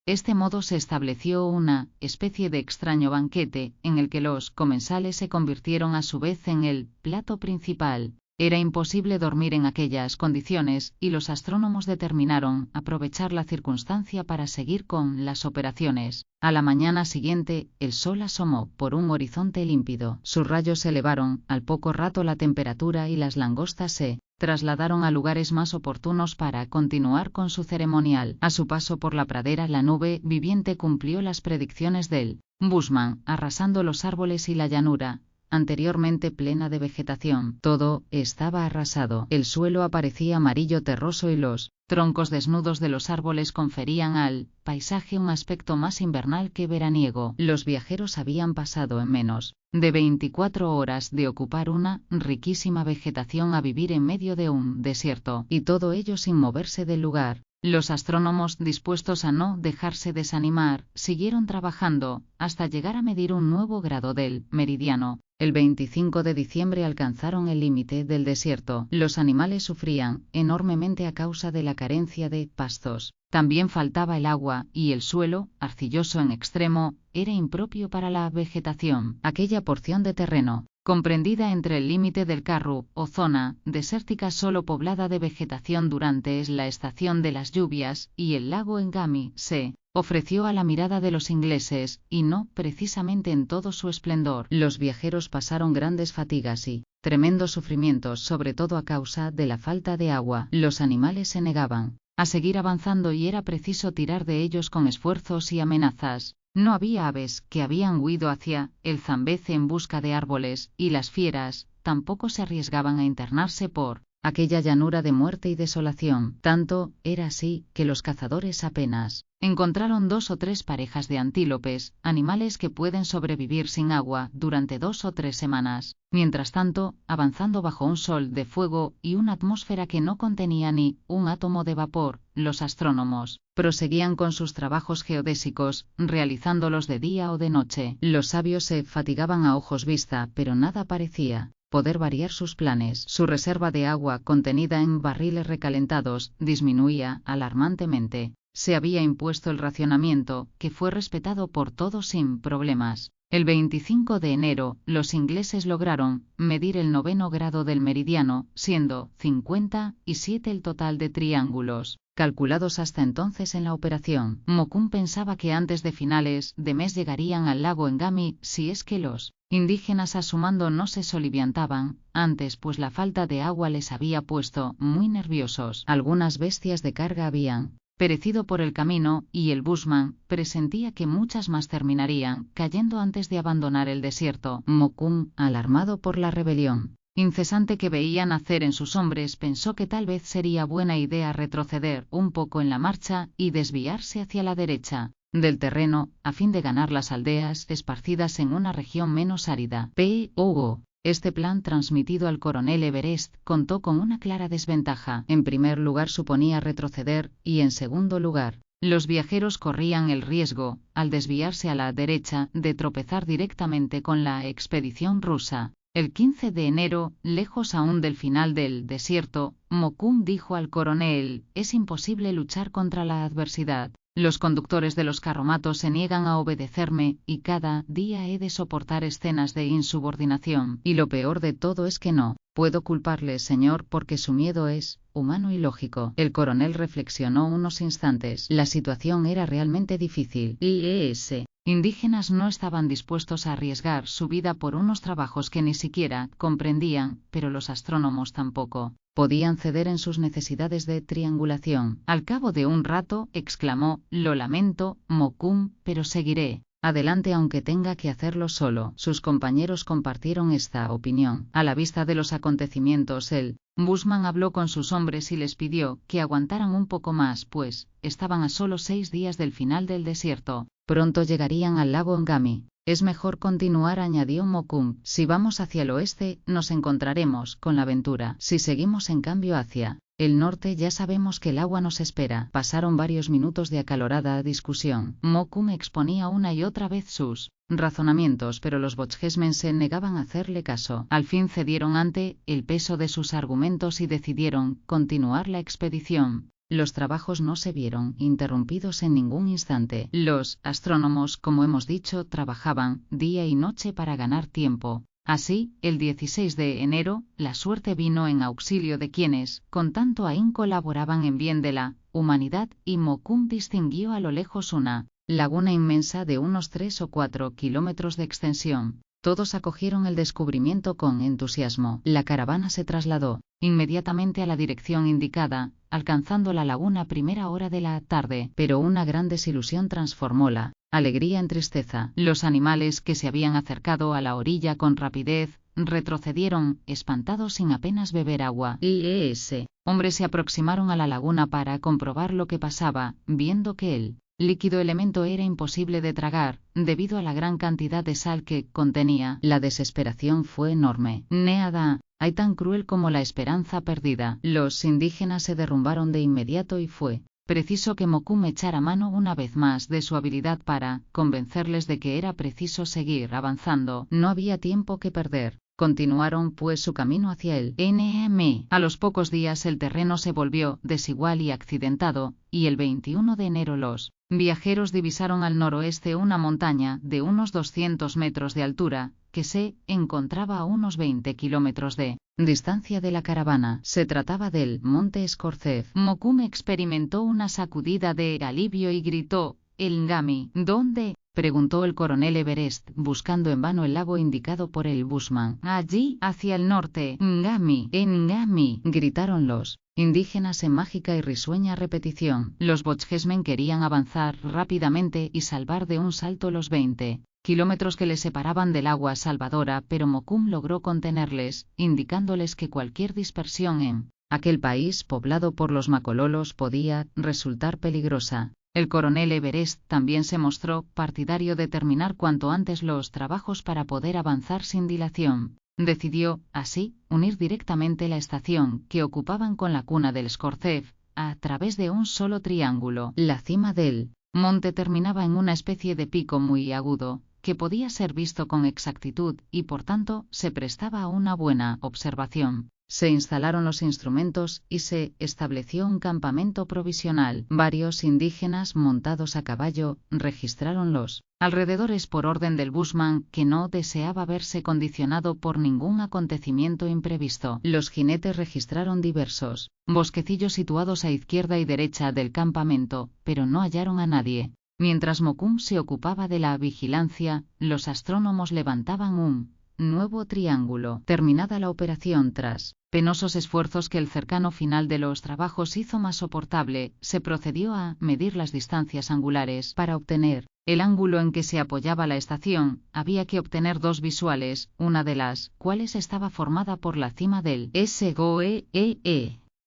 Este modo se estableció una especie de extraño banquete, en el que los comensales se convirtieron a su vez en el plato principal. Era imposible dormir en aquellas condiciones, y los astrónomos determinaron aprovechar la circunstancia para seguir con las operaciones. A la mañana siguiente, el sol asomó por un horizonte límpido. Sus rayos elevaron al poco rato la temperatura y las langostas se trasladaron a lugares más oportunos para continuar con su ceremonial. A su paso por la pradera, la nube viviente cumplió las predicciones del Bushman, arrasando los árboles y la llanura, anteriormente plena de vegetación. Todo estaba arrasado. El suelo aparecía amarillo terroso y los troncos desnudos de los árboles conferían al paisaje un aspecto más invernal que veraniego. Los viajeros habían pasado en menos de 24 horas de ocupar una riquísima vegetación a vivir en medio de un desierto, y todo ello sin moverse del lugar. Los astrónomos, dispuestos a no dejarse desanimar, siguieron trabajando hasta llegar a medir un nuevo grado del meridiano. El 25 de diciembre alcanzaron el límite del desierto. Los animales sufrían enormemente a causa de la carencia de pastos. También faltaba el agua, y el suelo, arcilloso en extremo, era impropio para la vegetación. Aquella porción de terreno, comprendida entre el límite del Karoo, o zona desértica solo poblada de vegetación durante la estación de las lluvias, y el lago Ngami, se ofreció a la mirada de los ingleses, y no precisamente en todo su esplendor. Los viajeros pasaron grandes fatigas y tremendos sufrimientos, sobre todo a causa de la falta de agua. Los animales se negaban a seguir avanzando y era preciso tirar de ellos con esfuerzos y amenazas. No había aves que habían huido hacia el Zambeze en busca de árboles, y las fieras tampoco se arriesgaban a internarse por aquella llanura de muerte y desolación. Tanto era así que los cazadores apenas encontraron 2 o 3 parejas de antílopes, animales que pueden sobrevivir sin agua durante 2 o 3 semanas. Mientras tanto, avanzando bajo un sol de fuego y una atmósfera que no contenía ni un átomo de vapor, los astrónomos proseguían con sus trabajos geodésicos, realizándolos de día o de noche. Los sabios se fatigaban a ojos vista, pero nada parecía poder variar sus planes. Su reserva de agua, contenida en barriles recalentados, disminuía alarmantemente. Se había impuesto el racionamiento, que fue respetado por todos sin problemas. El 25 de enero, los ingleses lograron medir el 9º grado del meridiano, siendo 57 el total de triángulos calculados hasta entonces en la operación. Mokoum pensaba que antes de finales de mes llegarían al lago Ngami, si es que los indígenas a su mando no se soliviantaban antes, pues la falta de agua les había puesto muy nerviosos. Algunas bestias de carga habían perecido por el camino, y el Bushman presentía que muchas más terminarían cayendo antes de abandonar el desierto. Mokoum, alarmado por la rebelión incesante que veían hacer en sus hombres, pensó que tal vez sería buena idea retroceder un poco en la marcha y desviarse hacia la derecha del terreno, a fin de ganar las aldeas esparcidas en una región menos árida. P.O. Este plan, transmitido al coronel Everest, contó con una clara desventaja. En primer lugar, suponía retroceder, y en segundo lugar, los viajeros corrían el riesgo, al desviarse a la derecha, de tropezar directamente con la expedición rusa. El 15 de enero, lejos aún del final del desierto, Mokoum dijo al coronel: «Es imposible luchar contra la adversidad. Los conductores de los carromatos se niegan a obedecerme, y cada día he de soportar escenas de insubordinación. Y lo peor de todo es que no puedo culparles, señor, porque su miedo es humano y lógico». El coronel reflexionó unos instantes. La situación era realmente difícil. Los indígenas no estaban dispuestos a arriesgar su vida por unos trabajos que ni siquiera comprendían, pero los astrónomos tampoco podían ceder en sus necesidades de triangulación. Al cabo de un rato, exclamó: «Lo lamento, Mokoum, pero seguiré adelante aunque tenga que hacerlo solo». Sus compañeros compartieron esta opinión. A la vista de los acontecimientos, el Bushman habló con sus hombres y les pidió que aguantaran un poco más, pues estaban a solo 6 días del final del desierto. Pronto llegarían al lago Ngami. «Es mejor continuar», añadió Mokoum. «Si vamos hacia el oeste, nos encontraremos con la aventura. Si seguimos en cambio hacia el norte, ya sabemos que el agua nos espera». Pasaron varios minutos de acalorada discusión. Mokoum exponía una y otra vez sus razonamientos, pero los Bochjesmen se negaban a hacerle caso. Al fin cedieron ante el peso de sus argumentos y decidieron continuar la expedición. Los trabajos no se vieron interrumpidos en ningún instante. Los astrónomos, como hemos dicho, trabajaban día y noche para ganar tiempo. Así, el 16 de enero, la suerte vino en auxilio de quienes, con tanto ahínco, laboraban en bien de la humanidad, y Mokoum distinguió a lo lejos una laguna inmensa de unos 3 o 4 kilómetros de extensión. Todos acogieron el descubrimiento con entusiasmo. La caravana se trasladó inmediatamente a la dirección indicada, alcanzando la laguna a primera hora de la tarde, pero una gran desilusión transformó la alegría en tristeza. Los animales que se habían acercado a la orilla con rapidez retrocedieron, espantados, sin apenas beber agua. Ese hombres se aproximaron a la laguna para comprobar lo que pasaba, viendo que el líquido elemento era imposible de tragar, debido a la gran cantidad de sal que contenía. La desesperación fue enorme. Nada hay tan cruel como la esperanza perdida. Los indígenas se derrumbaron de inmediato y fue preciso que Mokoum echara mano una vez más de su habilidad para convencerles de que era preciso seguir avanzando. No había tiempo que perder. Continuaron pues su camino hacia el NM. A los pocos días el terreno se volvió desigual y accidentado, y el 21 de enero los viajeros divisaron al noroeste una montaña de unos 200 metros de altura, que se encontraba a unos 20 kilómetros de distancia de la caravana. Se trataba del monte Scorzev. Mokoum experimentó una sacudida de alivio y gritó: «El Ngami». «¿Dónde?», preguntó el coronel Everest, buscando en vano el lago indicado por el bushman. «Allí, hacia el norte». «Ngami, Ngami», gritaron los indígenas en mágica y risueña repetición. Los bochjesmen querían avanzar rápidamente y salvar de un salto los 20 kilómetros que les separaban del agua salvadora, pero Mokoum logró contenerles, indicándoles que cualquier dispersión en aquel país poblado por los macololos podía resultar peligrosa. El coronel Everest también se mostró partidario de terminar cuanto antes los trabajos para poder avanzar sin dilación. Decidió, así, unir directamente la estación que ocupaban con la cuna del Scorzev, a través de un solo triángulo. La cima del monte terminaba en una especie de pico muy agudo, que podía ser visto con exactitud y por tanto se prestaba a una buena observación. Se instalaron los instrumentos y se estableció un campamento provisional. Varios indígenas montados a caballo registraron los alrededores por orden del bushman, que no deseaba verse condicionado por ningún acontecimiento imprevisto. Los jinetes registraron diversos bosquecillos situados a izquierda y derecha del campamento, pero no hallaron a nadie. Mientras Mokoum se ocupaba de la vigilancia, los astrónomos levantaban un nuevo triángulo. Terminada la operación, tras penosos esfuerzos que el cercano final de los trabajos hizo más soportable, se procedió a medir las distancias angulares. Para obtener el ángulo en que se apoyaba la estación, había que obtener dos visuales, una de las cuales estaba formada por la cima del SGOE.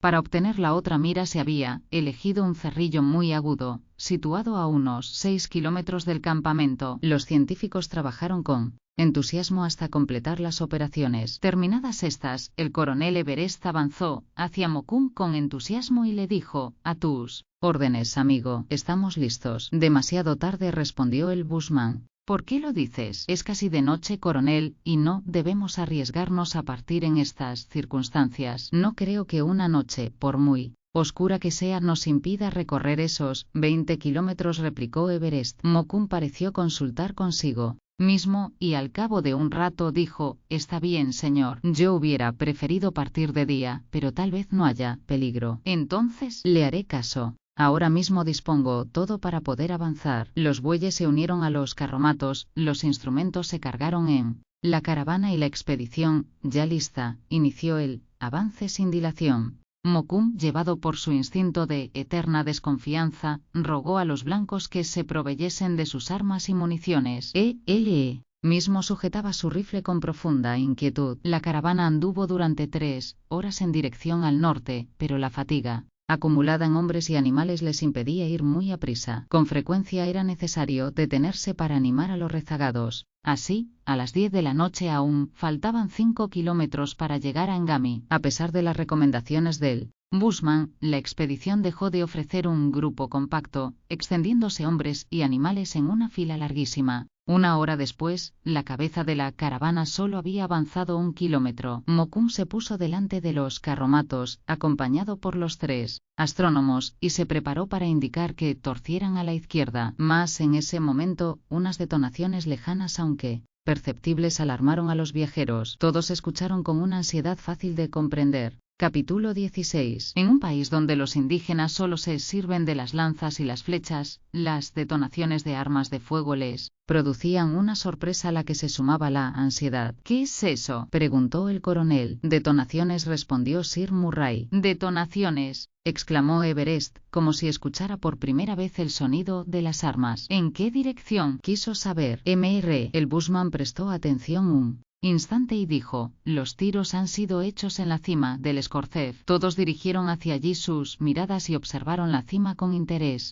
Para obtener la otra mira se había elegido un cerrillo muy agudo, situado a unos 6 kilómetros del campamento. Los científicos trabajaron con entusiasmo hasta completar las operaciones. Terminadas estas, el coronel Everest avanzó hacia Mokoum con entusiasmo y le dijo: «A tus órdenes, amigo, estamos listos». «Demasiado tarde», respondió el bushman. «¿Por qué lo dices? Es casi de noche, coronel, y no debemos arriesgarnos a partir en estas circunstancias». «No creo que una noche, por muy oscura que sea, nos impida recorrer esos 20 kilómetros», replicó Everest. Mokoum pareció consultar consigo mismo, y al cabo de un rato dijo: «Está bien, señor. Yo hubiera preferido partir de día, pero tal vez no haya peligro. Entonces le haré caso. Ahora mismo dispongo todo para poder avanzar». Los bueyes se unieron a los carromatos, los instrumentos se cargaron en la caravana y la expedición, ya lista, inició el avance sin dilación. Mokoum, llevado por su instinto de eterna desconfianza, rogó a los blancos que se proveyesen de sus armas y municiones. Él mismo sujetaba su rifle con profunda inquietud. La caravana anduvo durante 3 horas en dirección al norte, pero la fatiga acumulada en hombres y animales les impedía ir muy aprisa. Con frecuencia era necesario detenerse para animar a los rezagados. Así, a las 10 de la noche aún faltaban 5 kilómetros para llegar a Ngami. A pesar de las recomendaciones del bushman, la expedición dejó de ofrecer un grupo compacto, extendiéndose hombres y animales en una fila larguísima. 1 hora después, la cabeza de la caravana solo había avanzado 1 kilómetro. Mokoum se puso delante de los carromatos, acompañado por los 3 astrónomos, y se preparó para indicar que torcieran a la izquierda. Mas en ese momento, unas detonaciones lejanas aunque perceptibles alarmaron a los viajeros. Todos escucharon con una ansiedad fácil de comprender. Capítulo 16. En un país donde los indígenas solo se sirven de las lanzas y las flechas, las detonaciones de armas de fuego les producían una sorpresa a la que se sumaba la ansiedad. ¿Qué es eso?, preguntó el coronel. Detonaciones, respondió Sir Murray. Detonaciones, exclamó Everest, como si escuchara por primera vez el sonido de las armas. ¿En qué dirección?, quiso saber Mr. El bushman prestó atención un instante y dijo: los tiros han sido hechos en la cima del Scorzef. Todos dirigieron hacia allí sus miradas y observaron la cima con interés.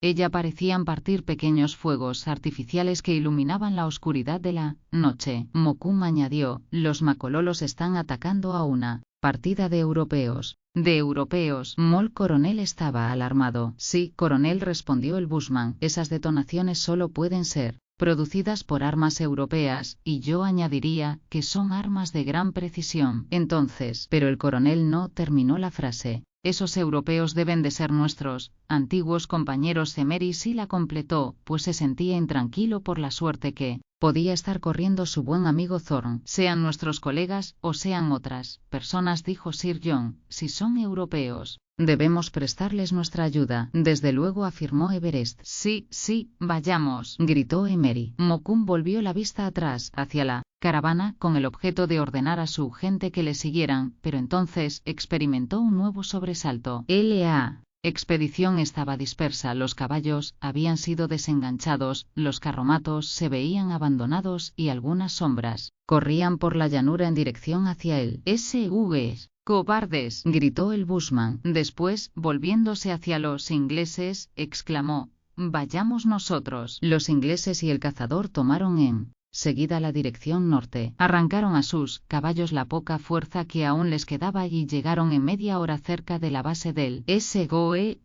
Ella parecían partir pequeños fuegos artificiales que iluminaban la oscuridad de la noche. Mokoum añadió: los macololos están atacando a una partida de europeos. ¿De europeos? El coronel estaba alarmado. Sí, coronel, respondió el bushman, esas detonaciones solo pueden ser producidas por armas europeas, y yo añadiría que son armas de gran precisión. Entonces, pero el coronel no terminó la frase. Esos europeos deben de ser nuestros antiguos compañeros. Emery sí la completó, pues se sentía intranquilo por la suerte que podía estar corriendo su buen amigo Thorne. Sean nuestros colegas o sean otras personas, dijo Sir John, si son europeos, debemos prestarles nuestra ayuda. Desde luego, afirmó Everest. Sí, vayamos, gritó Emery. Mokoum volvió la vista atrás, hacia la caravana, con el objeto de ordenar a su gente que le siguieran, pero entonces experimentó un nuevo sobresalto. La expedición estaba dispersa, los caballos habían sido desenganchados, los carromatos se veían abandonados y algunas sombras corrían por la llanura en dirección hacia él. ¡SUS! ¡Cobardes!, gritó el bushman. Después, volviéndose hacia los ingleses, exclamó: vayamos nosotros. Los ingleses y el cazador tomaron en seguida la dirección norte. Arrancaron a sus caballos la poca fuerza que aún les quedaba y llegaron en media hora cerca de la base del SOE.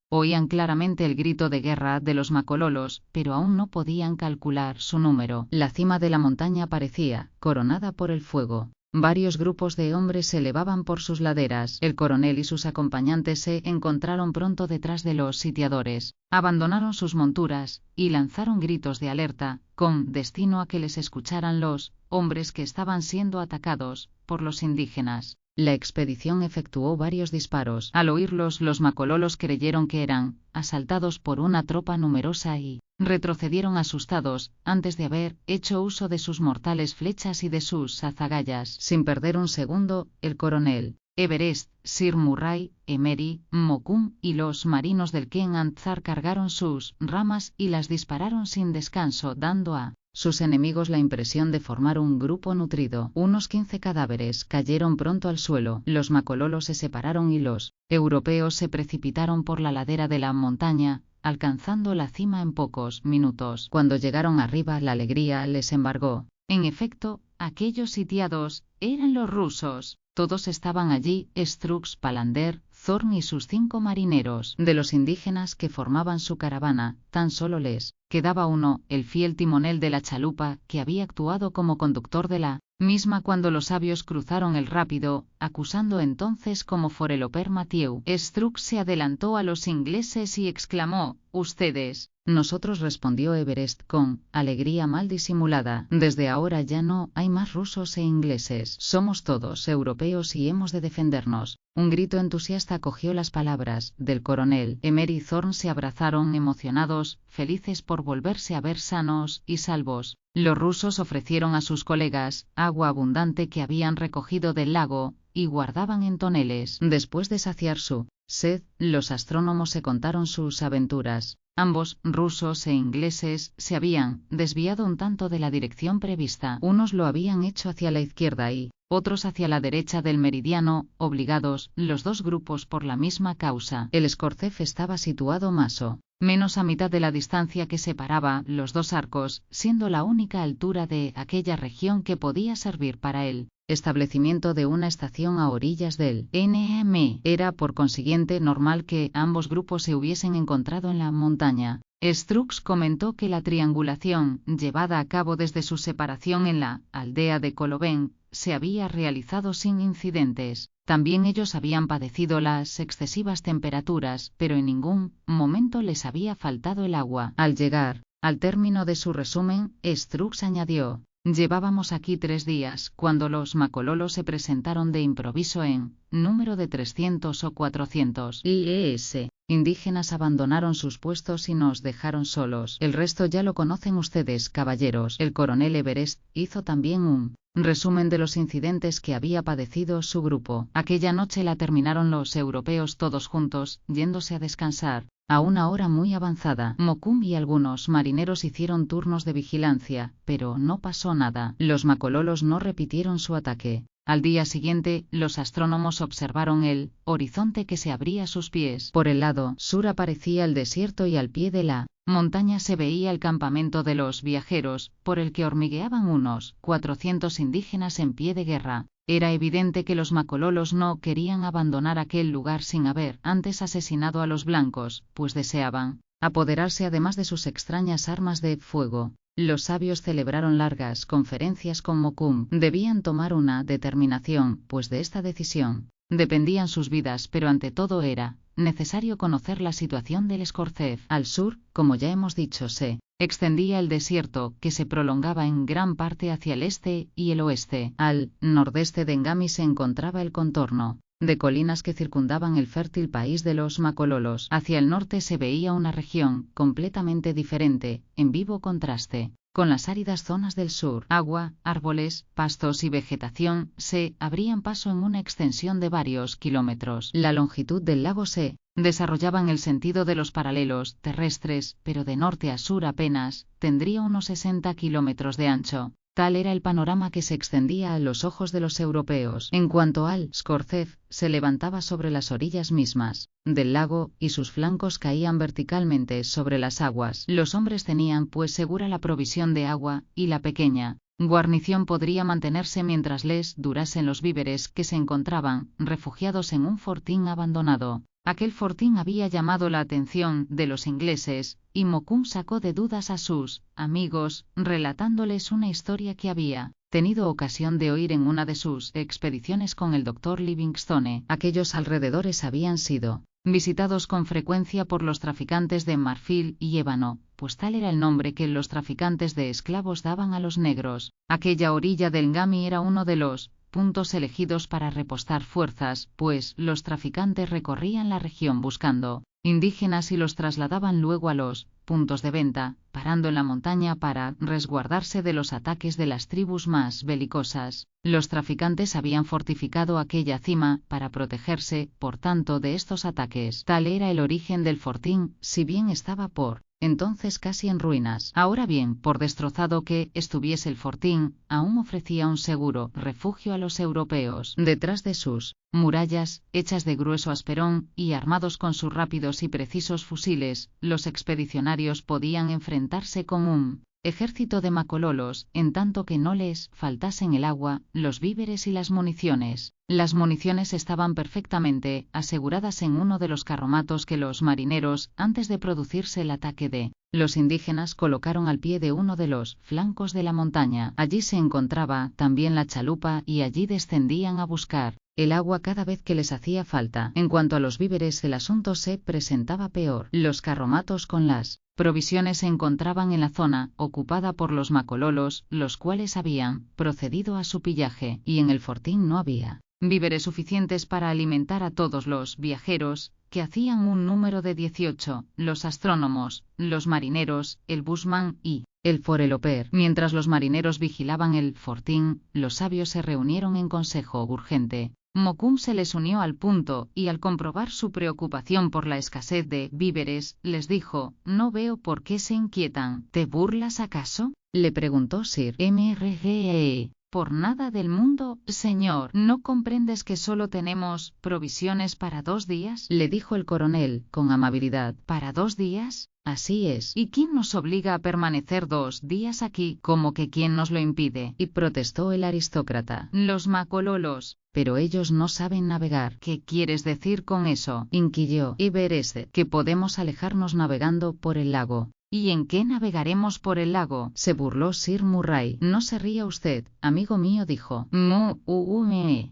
Oían claramente el grito de guerra de los macololos, pero aún no podían calcular su número. La cima de la montaña parecía coronada por el fuego. Varios grupos de hombres se elevaban por sus laderas. El coronel y sus acompañantes se encontraron pronto detrás de los sitiadores. Abandonaron sus monturas y lanzaron gritos de alerta, con destino a que les escucharan los hombres que estaban siendo atacados por los indígenas. La expedición efectuó varios disparos. Al oírlos, los macololos creyeron que eran asaltados por una tropa numerosa y retrocedieron asustados, antes de haber hecho uso de sus mortales flechas y de sus azagallas. Sin perder un segundo, el coronel Everest, Sir Murray, Emery, Mokoum y los marinos del Ken Anzar cargaron sus ramas y las dispararon sin descanso, dando a sus enemigos la impresión de formar un grupo nutrido. Unos 15 cadáveres cayeron pronto al suelo. Los macololos se separaron y los europeos se precipitaron por la ladera de la montaña, alcanzando la cima en pocos minutos. Cuando llegaron arriba, la alegría les embargó. En efecto, aquellos sitiados eran los rusos. Todos estaban allí: Strux, Palander, Thorne y sus 5 marineros. De los indígenas que formaban su caravana, tan solo les quedaba uno, el fiel timonel de la chalupa, que había actuado como conductor de la misma cuando los sabios cruzaron el rápido, acusando entonces como foreloper Mathieu. Strux se adelantó a los ingleses y exclamó: ustedes. Nosotros, respondió Everest con alegría mal disimulada. Desde ahora ya no hay más rusos e ingleses. Somos todos europeos y hemos de defendernos. Un grito entusiasta acogió las palabras del coronel. Emery y Thorne se abrazaron emocionados, felices por volverse a ver sanos y salvos. Los rusos ofrecieron a sus colegas agua abundante que habían recogido del lago y guardaban en toneles. Después de saciar su sed, los astrónomos se contaron sus aventuras. Ambos, rusos e ingleses, se habían desviado un tanto de la dirección prevista. Unos lo habían hecho hacia la izquierda y otros hacia la derecha del meridiano, obligados, los dos grupos, por la misma causa. El Scorzef estaba situado más o menos a mitad de la distancia que separaba los dos arcos, siendo la única altura de aquella región que podía servir para el establecimiento de una estación a orillas del Nm. Era por consiguiente normal que ambos grupos se hubiesen encontrado en la montaña. Strux comentó que la triangulación, llevada a cabo desde su separación en la aldea de Kolovén, se había realizado sin incidentes. También ellos habían padecido las excesivas temperaturas, pero en ningún momento les había faltado el agua. Al llegar al término de su resumen, Strux añadió: llevábamos aquí 3 días, cuando los macololos se presentaron de improviso en número de 300 o 400 IES. Indígenas abandonaron sus puestos y nos dejaron solos. El resto ya lo conocen ustedes, caballeros. El coronel Everest hizo también un resumen de los incidentes que había padecido su grupo. Aquella noche la terminaron los europeos todos juntos, yéndose a descansar. A una hora muy avanzada, Mokoum y algunos marineros hicieron turnos de vigilancia, pero no pasó nada. Los macololos no repitieron su ataque. Al día siguiente, los astrónomos observaron el horizonte que se abría a sus pies. Por el lado sur aparecía el desierto y al pie de la montaña se veía el campamento de los viajeros, por el que hormigueaban unos 400 indígenas en pie de guerra. Era evidente que los macololos no querían abandonar aquel lugar sin haber antes asesinado a los blancos, pues deseaban apoderarse además de sus extrañas armas de fuego. Los sabios celebraron largas conferencias con Mokoum. Debían tomar una determinación, pues de esta decisión dependían sus vidas, pero ante todo era necesario conocer la situación del Skorcev. Al sur, como ya hemos dicho, se extendía el desierto, que se prolongaba en gran parte hacia el este y el oeste. Al nordeste de Ngami se encontraba el contorno de colinas que circundaban el fértil país de los macololos. Hacia el norte se veía una región completamente diferente, en vivo contraste con las áridas zonas del sur. Agua, árboles, pastos y vegetación se abrían paso en una extensión de varios kilómetros. La longitud del lago se desarrollaba en el sentido de los paralelos terrestres, pero de norte a sur apenas tendría unos 60 kilómetros de ancho. Tal era el panorama que se extendía a los ojos de los europeos. En cuanto al Skorcev, se levantaba sobre las orillas mismas del lago, y sus flancos caían verticalmente sobre las aguas. Los hombres tenían pues segura la provisión de agua, y la pequeña guarnición podría mantenerse mientras les durasen los víveres que se encontraban refugiados en un fortín abandonado. Aquel fortín había llamado la atención de los ingleses, y Mokoum sacó de dudas a sus amigos, relatándoles una historia que había tenido ocasión de oír en una de sus expediciones con el Dr. Livingstone. Aquellos alrededores habían sido visitados con frecuencia por los traficantes de marfil y ébano, pues tal era el nombre que los traficantes de esclavos daban a los negros. Aquella orilla del Ngami era uno de los puntos elegidos para repostar fuerzas, pues los traficantes recorrían la región buscando indígenas y los trasladaban luego a los puntos de venta, parando en la montaña para resguardarse de los ataques de las tribus más belicosas. Los traficantes habían fortificado aquella cima para protegerse, por tanto, de estos ataques. Tal era el origen del fortín, si bien estaba por entonces casi en ruinas. Ahora bien, por destrozado que estuviese el fortín, aún ofrecía un seguro refugio a los europeos. Detrás de sus murallas, hechas de grueso asperón y armados con sus rápidos y precisos fusiles, los expedicionarios podían enfrentarse con un ejército de macololos, en tanto que no les faltasen el agua, los víveres y las municiones. Las municiones estaban perfectamente aseguradas en uno de los carromatos que los marineros, antes de producirse el ataque de los indígenas, colocaron al pie de uno de los flancos de la montaña. Allí se encontraba también la chalupa y allí descendían a buscar el agua cada vez que les hacía falta. En cuanto a los víveres, el asunto se presentaba peor. Los carromatos con las provisiones se encontraban en la zona ocupada por los macololos, los cuales habían procedido a su pillaje, y en el fortín no había víveres suficientes para alimentar a todos los viajeros, que hacían un número de 18, los astrónomos, los marineros, el bushman y el foreloper. Mientras los marineros vigilaban el fortín, los sabios se reunieron en consejo urgente. Mokoum se les unió al punto, y al comprobar su preocupación por la escasez de víveres, les dijo: «No veo por qué se inquietan». «¿Te burlas acaso?», le preguntó Sir Mrge. «Por nada del mundo, señor. ¿No comprendes que solo tenemos provisiones para 2 días?», le dijo el coronel, con amabilidad. «¿Para 2 días? Así es. ¿Y quién nos obliga a permanecer 2 días aquí? ¿Cómo que quién nos lo impide?», y protestó el aristócrata. «Los macololos». pero ellos no saben navegar. ¿Qué quieres decir con eso?, inquirió Everest. Que podemos alejarnos navegando por el lago. ¿Y en qué navegaremos por el lago?, se burló Sir Murray. No se ría usted, amigo mío, dijo.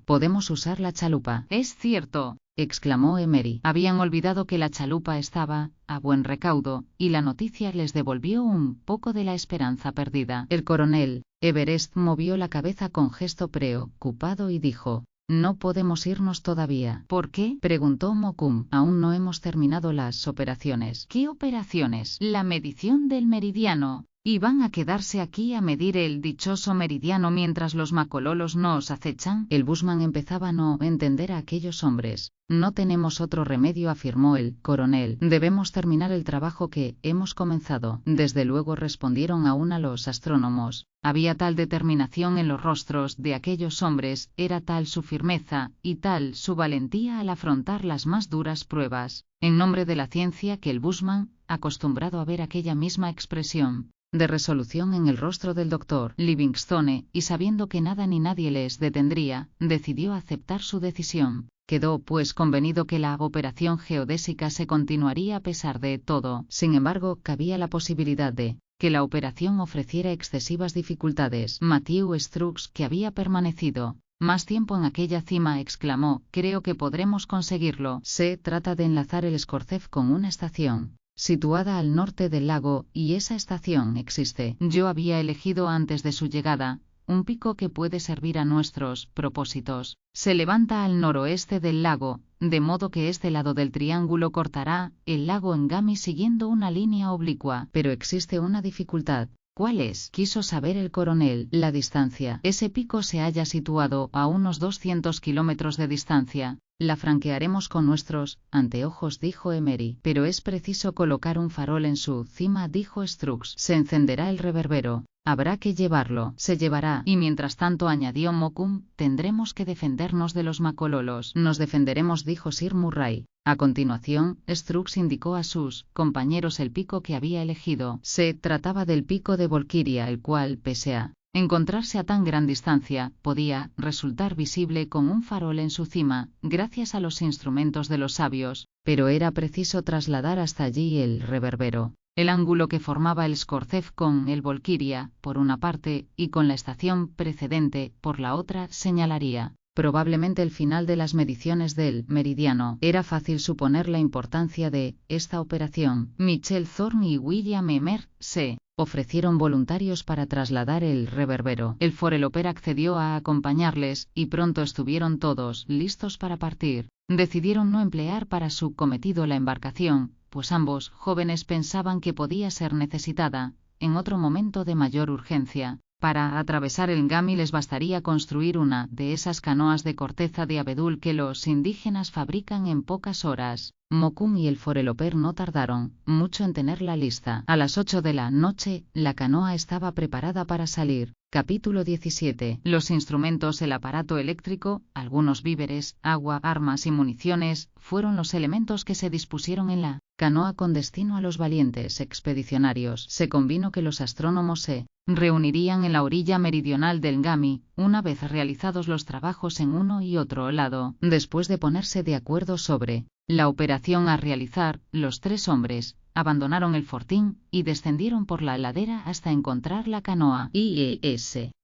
Podemos usar la chalupa. Es cierto, exclamó Emery. Habían olvidado que la chalupa estaba a buen recaudo, y la noticia les devolvió un poco de la esperanza perdida. El coronel Everest movió la cabeza con gesto preocupado y dijo: no podemos irnos todavía. ¿Por qué?, preguntó Mokoum. Aún no hemos terminado las operaciones. ¿Qué operaciones? La medición del meridiano. ¿Y van a quedarse aquí a medir el dichoso meridiano mientras los macololos nos acechan? El bushman empezaba a no entender a aquellos hombres. No tenemos otro remedio, afirmó el coronel. Debemos terminar el trabajo que hemos comenzado. Desde luego, respondieron a una los astrónomos. Había tal determinación en los rostros de aquellos hombres, era tal su firmeza, y tal su valentía al afrontar las más duras pruebas, en nombre de la ciencia, que el bushman, acostumbrado a ver aquella misma expresión de resolución en el rostro del doctor Livingstone, y sabiendo que nada ni nadie les detendría, decidió aceptar su decisión. Quedó pues convenido que la operación geodésica se continuaría a pesar de todo. Sin embargo, cabía la posibilidad de que la operación ofreciera excesivas dificultades. Matthew Strux, que había permanecido más tiempo en aquella cima, exclamó: creo que podremos conseguirlo. Se trata de enlazar el Scorzef con una estación situada al norte del lago, y esa estación existe. Yo había elegido antes de su llegada un pico que puede servir a nuestros propósitos. Se levanta al noroeste del lago, de modo que este lado del triángulo cortará el lago Ngami siguiendo una línea oblicua. Pero existe una dificultad. ¿Cuál es?, quiso saber el coronel. La distancia. Ese pico se halla situado a unos 200 kilómetros de distancia. La franquearemos con nuestros anteojos, dijo Emery. Pero es preciso colocar un farol en su cima, dijo Strux. Se encenderá el reverbero. Habrá que llevarlo. Se llevará. Y mientras tanto, añadió Mokoum, tendremos que defendernos de los macololos. Nos defenderemos, dijo Sir Murray. A continuación, Strux indicó a sus compañeros el pico que había elegido. Se trataba del pico de Volquiria, el cual, pese a encontrarse a tan gran distancia, podía resultar visible con un farol en su cima, gracias a los instrumentos de los sabios, pero era preciso trasladar hasta allí el reverbero. El ángulo que formaba el Scorzef con el Volquiria, por una parte, y con la estación precedente, por la otra, señalaría probablemente el final de las mediciones del meridiano. Era fácil suponer la importancia de esta operación. Michel Thorne y William Emer se ofrecieron voluntarios para trasladar el reverbero. El foreloper accedió a acompañarles, y pronto estuvieron todos listos para partir. Decidieron no emplear para su cometido la embarcación, pues ambos jóvenes pensaban que podía ser necesitada en otro momento de mayor urgencia. Para atravesar el Ngami les bastaría construir una de esas canoas de corteza de abedul que los indígenas fabrican en pocas horas. Mokoum y el foreloper no tardaron mucho en tenerla lista. A las 8 de la noche, la canoa estaba preparada para salir. Capítulo 17. Los instrumentos, el aparato eléctrico, algunos víveres, agua, armas y municiones, fueron los elementos que se dispusieron en la canoa con destino a los valientes expedicionarios. Se convino que los astrónomos se reunirían en la orilla meridional del Ngami, una vez realizados los trabajos en uno y otro lado. Después de ponerse de acuerdo sobre la operación a realizar, los tres hombres abandonaron el fortín y descendieron por la ladera hasta encontrar la canoa.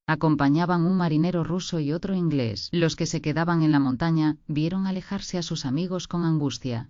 Acompañaban un marinero ruso y otro inglés. Los que se quedaban en la montaña vieron alejarse a sus amigos con angustia.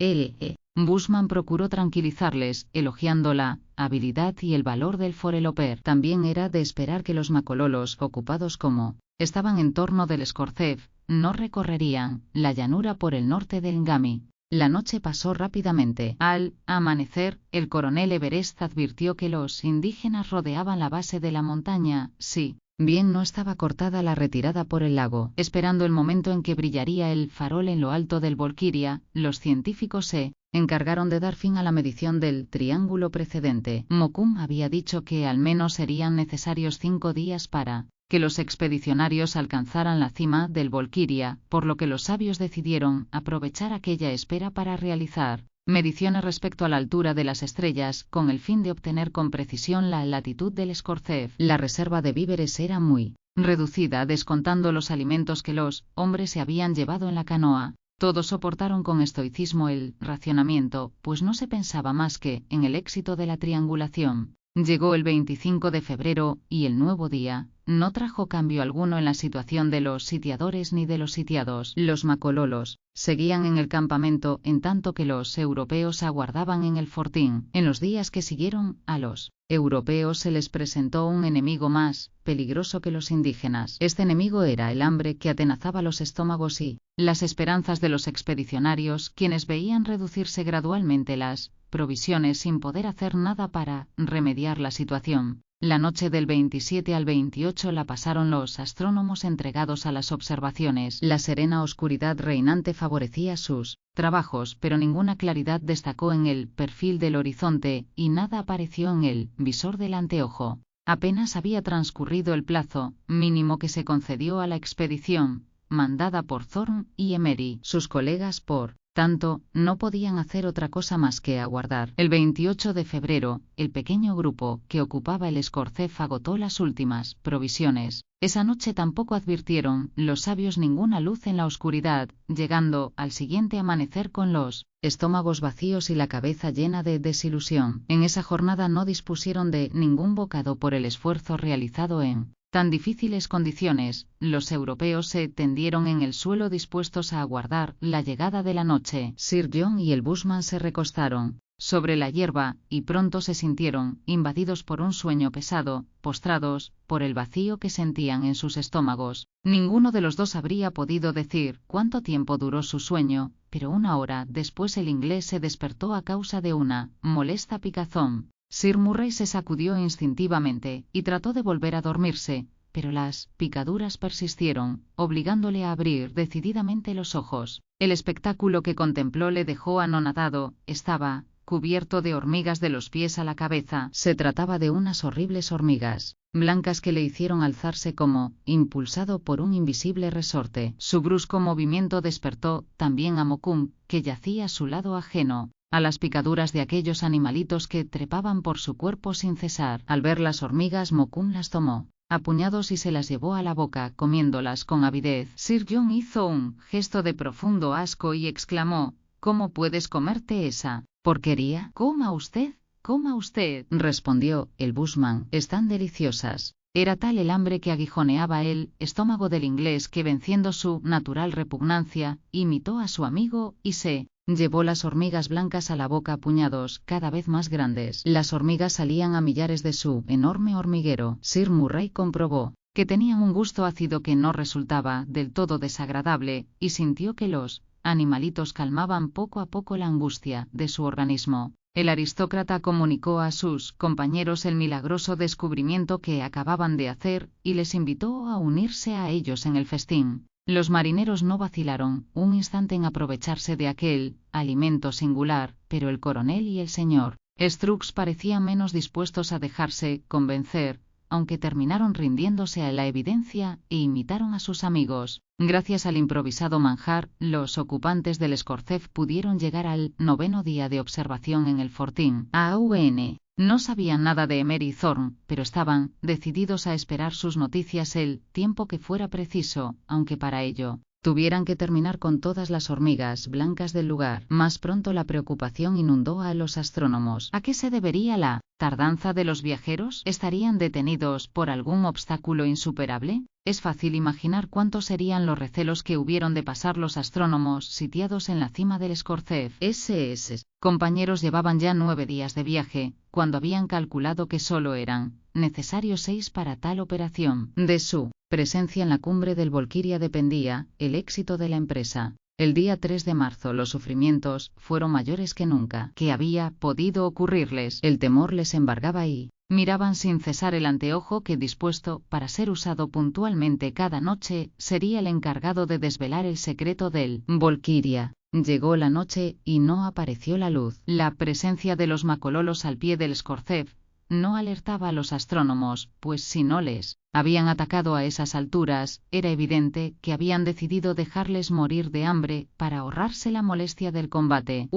Bushman procuró tranquilizarles, elogiando la habilidad y el valor del foreloper. También era de esperar que los macololos, ocupados como estaban en torno del Scorzef, no recorrerían la llanura por el norte del Ngami. La noche pasó rápidamente. Al amanecer, el coronel Everest advirtió que los indígenas rodeaban la base de la montaña. Sí, bien no estaba cortada la retirada por el lago. Esperando el momento en que brillaría el farol en lo alto del Volquiria, los científicos se encargaron de dar fin a la medición del triángulo precedente. Mokoum había dicho que al menos serían necesarios 5 días para que los expedicionarios alcanzaran la cima del Volquiria, por lo que los sabios decidieron aprovechar aquella espera para realizar mediciones respecto a la altura de las estrellas, con el fin de obtener con precisión la latitud del Scorzef. La reserva de víveres era muy reducida descontando los alimentos que los hombres se habían llevado en la canoa. Todos soportaron con estoicismo el racionamiento, pues no se pensaba más que en el éxito de la triangulación. Llegó el 25 de febrero, y el nuevo día no trajo cambio alguno en la situación de los sitiadores ni de los sitiados. Los macololos seguían en el campamento, en tanto que los europeos aguardaban en el fortín. En los días que siguieron, a los europeos se les presentó un enemigo más peligroso que los indígenas. Este enemigo era el hambre que atenazaba los estómagos y las esperanzas de los expedicionarios, quienes veían reducirse gradualmente las provisiones sin poder hacer nada para remediar la situación. La noche del 27 al 28 la pasaron los astrónomos entregados a las observaciones. La serena oscuridad reinante favorecía sus trabajos, pero ninguna claridad destacó en el perfil del horizonte, y nada apareció en el visor del anteojo. Apenas había transcurrido el plazo mínimo que se concedió a la expedición, mandada por Thorn y Emery. Sus colegas, por tanto, no podían hacer otra cosa más que aguardar. El 28 de febrero, el pequeño grupo que ocupaba el Scorzef agotó las últimas provisiones. Esa noche tampoco advirtieron los sabios ninguna luz en la oscuridad, llegando al siguiente amanecer con los estómagos vacíos y la cabeza llena de desilusión. En esa jornada no dispusieron de ningún bocado por el esfuerzo realizado en tan difíciles condiciones. Los europeos se tendieron en el suelo dispuestos a aguardar la llegada de la noche. Sir John y el bushman se recostaron sobre la hierba, y pronto se sintieron invadidos por un sueño pesado, postrados por el vacío que sentían en sus estómagos. Ninguno de los dos habría podido decir cuánto tiempo duró su sueño, pero 1 hora después el inglés se despertó a causa de una molesta picazón. Sir Murray se sacudió instintivamente y trató de volver a dormirse, pero las picaduras persistieron, obligándole a abrir decididamente los ojos. El espectáculo que contempló le dejó anonadado. Estaba cubierto de hormigas de los pies a la cabeza. Se trataba de unas horribles hormigas blancas que le hicieron alzarse como impulsado por un invisible resorte. Su brusco movimiento despertó también a Mokoum, que yacía a su lado ajeno a las picaduras de aquellos animalitos que trepaban por su cuerpo sin cesar. Al ver las hormigas, Mokoum las tomó a puñados y se las llevó a la boca, comiéndolas con avidez. Sir John hizo un gesto de profundo asco y exclamó: «¿Cómo puedes comerte esa porquería?» «Coma usted, respondió el bushman. «Están deliciosas». Era tal el hambre que aguijoneaba el estómago del inglés que, venciendo su natural repugnancia, imitó a su amigo y se llevó las hormigas blancas a la boca a puñados, cada vez más grandes. Las hormigas salían a millares de su enorme hormiguero. Sir Murray comprobó que tenían un gusto ácido que no resultaba del todo desagradable, y sintió que los animalitos calmaban poco a poco la angustia de su organismo. El aristócrata comunicó a sus compañeros el milagroso descubrimiento que acababan de hacer, y les invitó a unirse a ellos en el festín. Los marineros no vacilaron un instante en aprovecharse de aquel alimento singular, pero el coronel y el señor Strux parecían menos dispuestos a dejarse convencer, aunque terminaron rindiéndose a la evidencia e imitaron a sus amigos. Gracias al improvisado manjar, los ocupantes del Scorzef pudieron llegar al 9º día de observación en el fortín. AUN no sabían nada de Emery Thorn, pero estaban decididos a esperar sus noticias el tiempo que fuera preciso, aunque para ello tuvieran que terminar con todas las hormigas blancas del lugar. Más pronto la preocupación inundó a los astrónomos. ¿A qué se debería la tardanza de los viajeros? ¿Estarían detenidos por algún obstáculo insuperable? Es fácil imaginar cuántos serían los recelos que hubieron de pasar los astrónomos sitiados en la cima del Scorzef. SS compañeros llevaban ya 9 días de viaje, cuando habían calculado que solo eran necesarios 6 para tal operación. De su presencia en la cumbre del Volquiria dependía el éxito de la empresa. El día 3 de marzo los sufrimientos fueron mayores que nunca. ¿Qué había podido ocurrirles? El temor les embargaba y miraban sin cesar el anteojo que, dispuesto para ser usado puntualmente cada noche, sería el encargado de desvelar el secreto del Volquiria. Llegó la noche y no apareció la luz. La presencia de los macololos al pie del Scorzef no alertaba a los astrónomos, pues si no les habían atacado a esas alturas, era evidente que habían decidido dejarles morir de hambre para ahorrarse la molestia del combate.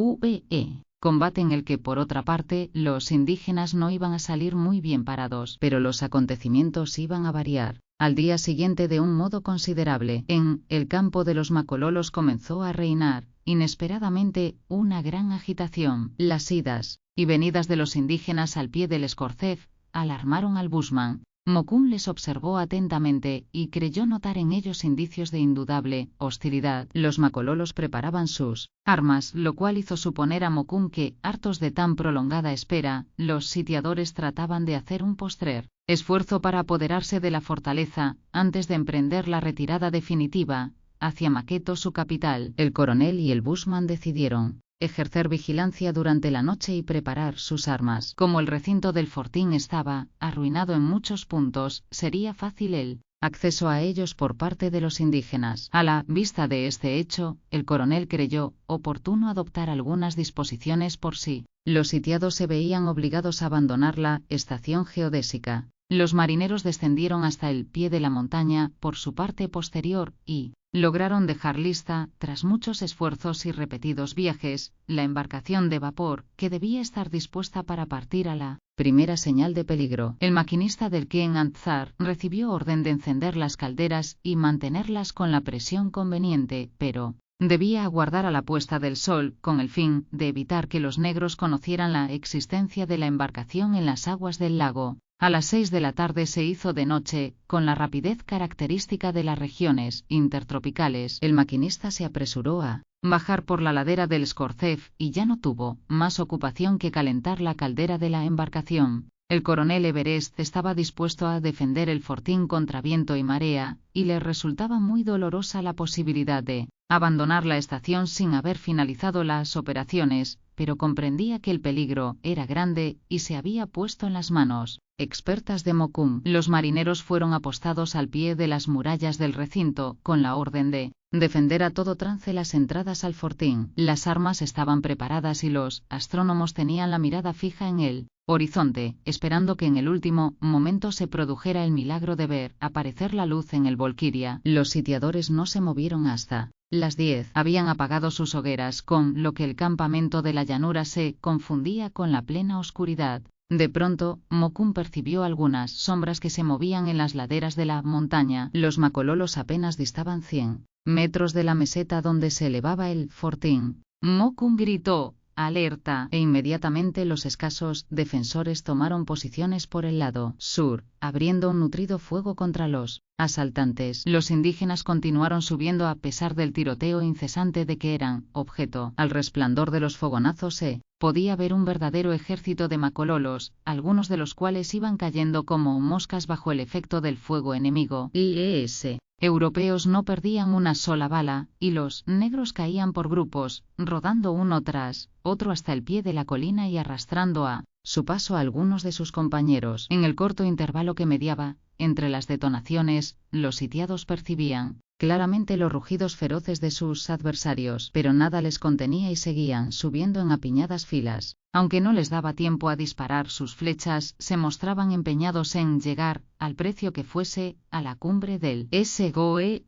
Combate en el que, por otra parte, los indígenas no iban a salir muy bien parados, pero los acontecimientos iban a variar. al día siguiente de un modo considerable. En el campo de los Makololos comenzó a reinar, inesperadamente, una gran agitación. Las idas y venidas de los indígenas al pie del Scorzef alarmaron al bushman. Mokoum les observó atentamente y creyó notar en ellos indicios de indudable hostilidad. Los Makololos preparaban sus armas, lo cual hizo suponer a Mokoum que, hartos de tan prolongada espera, los sitiadores trataban de hacer un postrer esfuerzo para apoderarse de la fortaleza, antes de emprender la retirada definitiva hacia Maqueto, su capital. El coronel y el bushman decidieron ejercer vigilancia durante la noche y preparar sus armas. Como el recinto del fortín estaba arruinado en muchos puntos, sería fácil el acceso a ellos por parte de los indígenas. A la vista de este hecho, el coronel creyó oportuno adoptar algunas disposiciones por si los sitiados se veían obligados a abandonar la estación geodésica. Los marineros descendieron hasta el pie de la montaña por su parte posterior y lograron dejar lista, tras muchos esfuerzos y repetidos viajes, la embarcación de vapor, que debía estar dispuesta para partir a la primera señal de peligro. El maquinista del Queen Antzar recibió orden de encender las calderas y mantenerlas con la presión conveniente, pero debía aguardar a la puesta del sol, con el fin de evitar que los negros conocieran la existencia de la embarcación en las aguas del lago. A las 6 de la tarde se hizo de noche, con la rapidez característica de las regiones intertropicales. El maquinista se apresuró a bajar por la ladera del Scorzef y ya no tuvo más ocupación que calentar la caldera de la embarcación. El coronel Everest estaba dispuesto a defender el fortín contra viento y marea, y le resultaba muy dolorosa la posibilidad de abandonar la estación sin haber finalizado las operaciones, pero comprendía que el peligro era grande y se había puesto en las manos expertas de Mokoum. Los marineros fueron apostados al pie de las murallas del recinto, con la orden de defender a todo trance las entradas al fortín. Las armas estaban preparadas y los astrónomos tenían la mirada fija en el horizonte, esperando que en el último momento se produjera el milagro de ver aparecer la luz en el Volquiria. Los sitiadores no se movieron hasta las 10. Habían apagado sus hogueras, con lo que el campamento de la llanura se confundía con la plena oscuridad. De pronto, Mokoum percibió algunas sombras que se movían en las laderas de la montaña. Los Makololos apenas distaban 100 metros de la meseta donde se elevaba el fortín. Mokoum gritó «alerta», e inmediatamente los escasos defensores tomaron posiciones por el lado sur, abriendo un nutrido fuego contra los asaltantes. Los indígenas continuaron subiendo a pesar del tiroteo incesante de que eran objeto. Al resplandor de los fogonazos se podía ver un verdadero ejército de Makololos, algunos de los cuales iban cayendo como moscas bajo el efecto del fuego enemigo. Los europeos no perdían una sola bala, y los negros caían por grupos, rodando uno tras otro hasta el pie de la colina y arrastrando a su paso a algunos de sus compañeros. En el corto intervalo que mediaba entre las detonaciones, los sitiados percibían claramente los rugidos feroces de sus adversarios, pero nada les contenía y seguían subiendo en apiñadas filas. Aunque no les daba tiempo a disparar sus flechas, se mostraban empeñados en llegar, al precio que fuese, a la cumbre del Sgoee.